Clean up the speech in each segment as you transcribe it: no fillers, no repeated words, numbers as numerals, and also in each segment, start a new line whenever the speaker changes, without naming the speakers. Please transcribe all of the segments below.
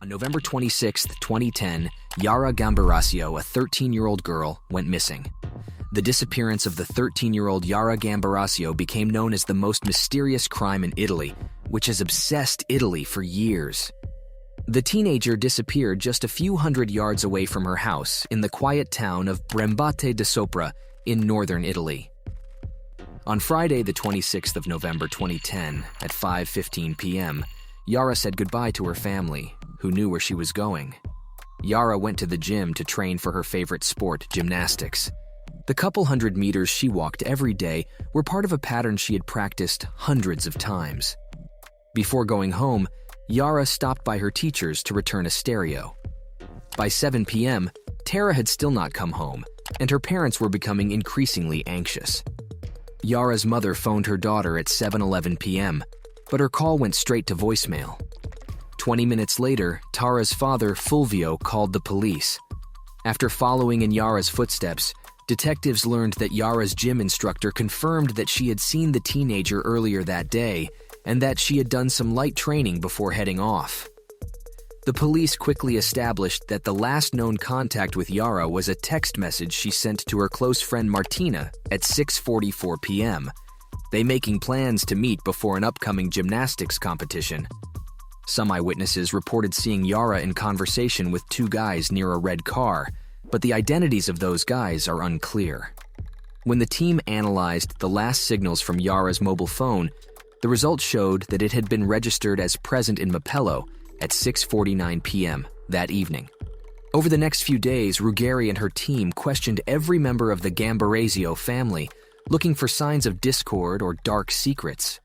On November 26, 2010, Yara Gambirasio, a 13-year-old girl, went missing. The disappearance of the 13-year-old Yara Gambirasio became known as the most mysterious crime in Italy, which has obsessed Italy for years. The teenager disappeared just a few hundred yards away from her house in the quiet town of Brembate De Sopra in northern Italy. On Friday, the 26th of November 2010, at 5:15 p.m., Yara said goodbye to her family, who knew where she was going. Yara went to the gym to train for her favorite sport, gymnastics. The couple hundred meters she walked every day were part of a pattern she had practiced hundreds of times. Before going home, Yara stopped by her teachers to return a stereo. By 7 p.m., Tara had still not come home, and her parents were becoming increasingly anxious. Yara's mother phoned her daughter at 7:11 p.m., but her call went straight to voicemail. 20 minutes later, Tara's father, Fulvio, called the police. After following in Yara's footsteps, detectives learned that Yara's gym instructor confirmed that she had seen the teenager earlier that day and that she had done some light training before heading off. The police quickly established that the last known contact with Yara was a text message she sent to her close friend Martina at 6:44 p.m., they making plans to meet before an upcoming gymnastics competition. Some eyewitnesses reported seeing Yara in conversation with two guys near a red car, but the identities of those guys are unclear. When the team analyzed the last signals from Yara's mobile phone, the results showed that it had been registered as present in Mapello at 6:49 p.m. that evening. Over the next few days, Ruggeri and her team questioned every member of the Gambirasio family, looking for signs of discord or dark secrets.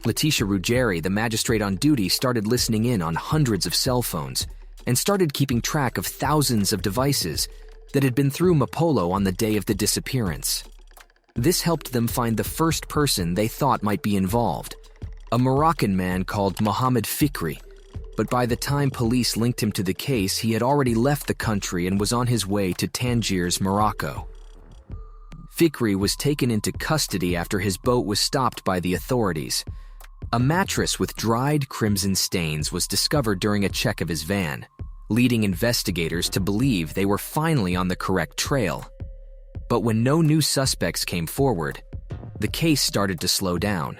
Letitia Ruggeri, the magistrate on duty, started listening in on hundreds of cell phones and started keeping track of thousands of devices that had been through Mapollo on the day of the disappearance. This helped them find the first person they thought might be involved, a Moroccan man called Mohamed Fikri, but by the time police linked him to the case, he had already left the country and was on his way to Tangiers, Morocco. Fikri was taken into custody after his boat was stopped by the authorities. A mattress with dried crimson stains was discovered during a check of his van, leading investigators to believe they were finally on the correct trail. But when no new suspects came forward, the case started to slow down.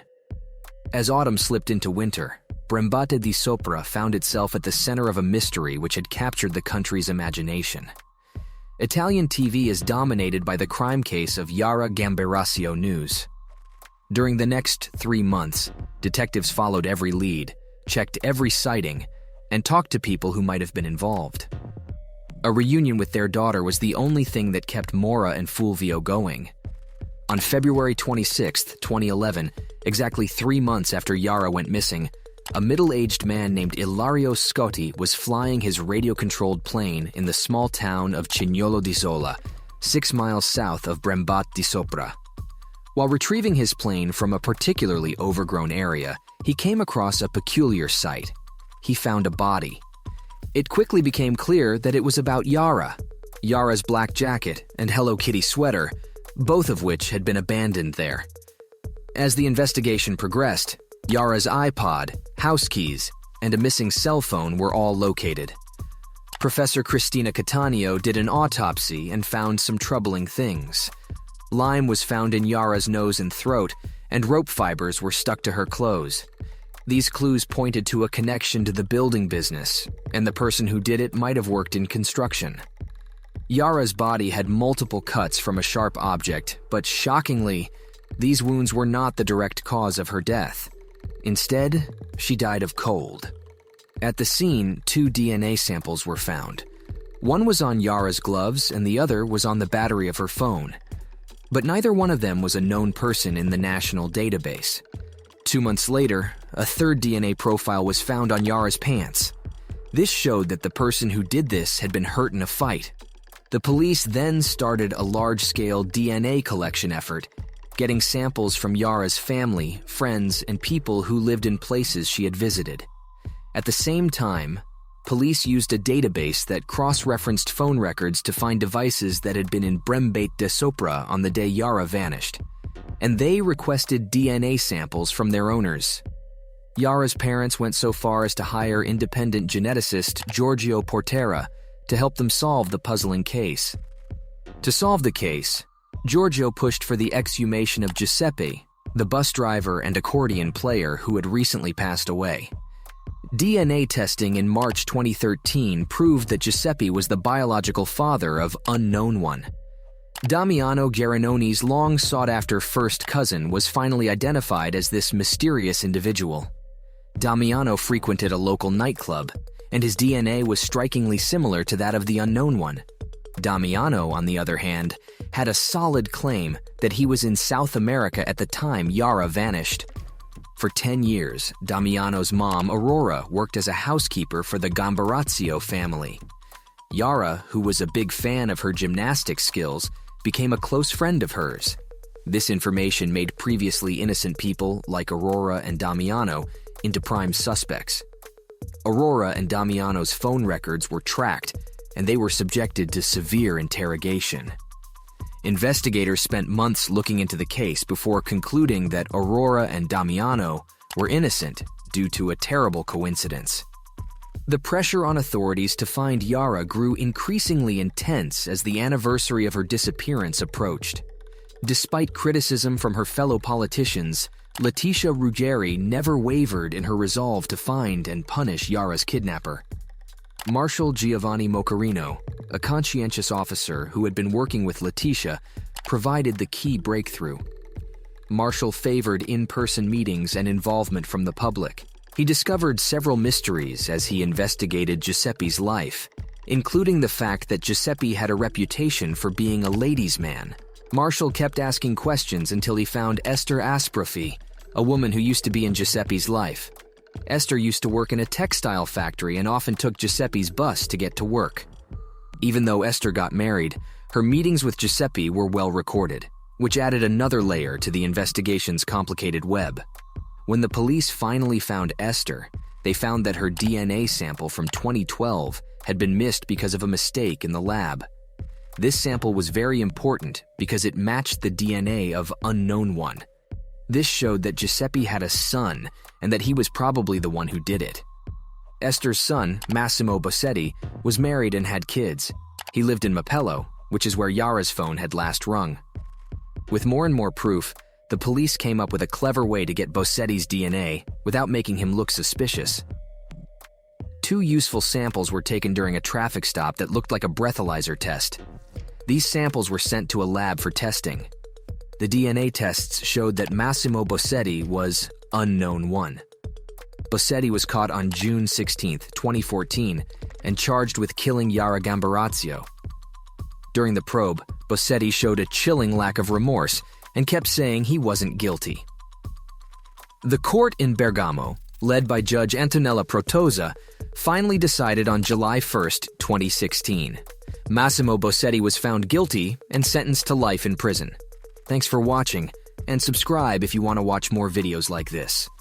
As autumn slipped into winter, Brembate De Sopra found itself at the center of a mystery which had captured the country's imagination. Italian TV is dominated by the crime case of Yara Gambirasio news. During the next 3 months, detectives followed every lead, checked every sighting, and talked to people who might have been involved. A reunion with their daughter was the only thing that kept Mora and Fulvio going. On February 26, 2011, exactly 3 months after Yara went missing, a middle-aged man named Ilario Scotti was flying his radio-controlled plane in the small town of Cignolo di Zola, 6 miles south of Brembate De Sopra. While retrieving his plane from a particularly overgrown area, he came across a peculiar sight. He found a body. It quickly became clear that it was about Yara, Yara's black jacket and Hello Kitty sweater, both of which had been abandoned there. As the investigation progressed, Yara's iPod, house keys, and a missing cell phone were all located. Professor Cristina Cattaneo did an autopsy and found some troubling things. Lime was found in Yara's nose and throat, and rope fibers were stuck to her clothes. These clues pointed to a connection to the building business, and the person who did it might have worked in construction. Yara's body had multiple cuts from a sharp object, but shockingly, these wounds were not the direct cause of her death. Instead, she died of cold. At the scene, 2 DNA samples were found. One was on Yara's gloves and the other was on the battery of her phone. But neither one of them was a known person in the national database. 2 months later, a third DNA profile was found on Yara's pants. This showed that the person who did this had been hurt in a fight. The police then started a large-scale DNA collection effort, getting samples from Yara's family, friends, and people who lived in places she had visited. At the same time, police used a database that cross-referenced phone records to find devices that had been in Brembate De Sopra on the day Yara vanished, and they requested DNA samples from their owners. Yara's parents went so far as to hire independent geneticist Giorgio Portera to help them solve the puzzling case. To solve the case, Giorgio pushed for the exhumation of Giuseppe, the bus driver and accordion player who had recently passed away. DNA testing in March 2013 proved that Giuseppe was the biological father of unknown one. Damiano Garanoni's long-sought-after first cousin was finally identified as this mysterious individual. Damiano frequented a local nightclub, and his DNA was strikingly similar to that of the unknown one. Damiano, on the other hand, had a solid claim that he was in South America at the time Yara vanished. For 10 years, Damiano's mom, Aurora, worked as a housekeeper for the Gambirasio family. Yara, who was a big fan of her gymnastics skills, became a close friend of hers. This information made previously innocent people like Aurora and Damiano into prime suspects. Aurora and Damiano's phone records were tracked, and they were subjected to severe interrogation. Investigators spent months looking into the case before concluding that Aurora and Damiano were innocent due to a terrible coincidence. The pressure on authorities to find Yara grew increasingly intense as the anniversary of her disappearance approached. Despite criticism from her fellow politicians, Letitia Ruggeri never wavered in her resolve to find and punish Yara's kidnapper. Marshal Giovanni Mocarino, a conscientious officer who had been working with Letitia, provided the key breakthrough. Marshal favored in-person meetings and involvement from the public. He discovered several mysteries as he investigated Giuseppe's life, including the fact that Giuseppe had a reputation for being a ladies' man. Marshal kept asking questions until he found Esther Asprofi, a woman who used to be in Giuseppe's life. Esther used to work in a textile factory and often took Giuseppe's bus to get to work. Even though Esther got married, her meetings with Giuseppe were well recorded, which added another layer to the investigation's complicated web. When the police finally found Esther, they found that her DNA sample from 2012 had been missed because of a mistake in the lab. This sample was very important because it matched the DNA of unknown one. This showed that Giuseppe had a son and that he was probably the one who did it. Esther's son, Massimo Bossetti, was married and had kids. He lived in Mapello, which is where Yara's phone had last rung. With more and more proof, the police came up with a clever way to get Bossetti's DNA without making him look suspicious. 2 useful samples were taken during a traffic stop that looked like a breathalyzer test. These samples were sent to a lab for testing. The DNA tests showed that Massimo Bossetti was unknown one. Bossetti was caught on June 16, 2014, and charged with killing Yara Gambirasio. During the probe, Bossetti showed a chilling lack of remorse and kept saying he wasn't guilty. The court in Bergamo, led by Judge Antonella Protosa, finally decided on July 1, 2016. Massimo Bossetti was found guilty and sentenced to life in prison. Thanks for watching, and subscribe if you want to watch more videos like this.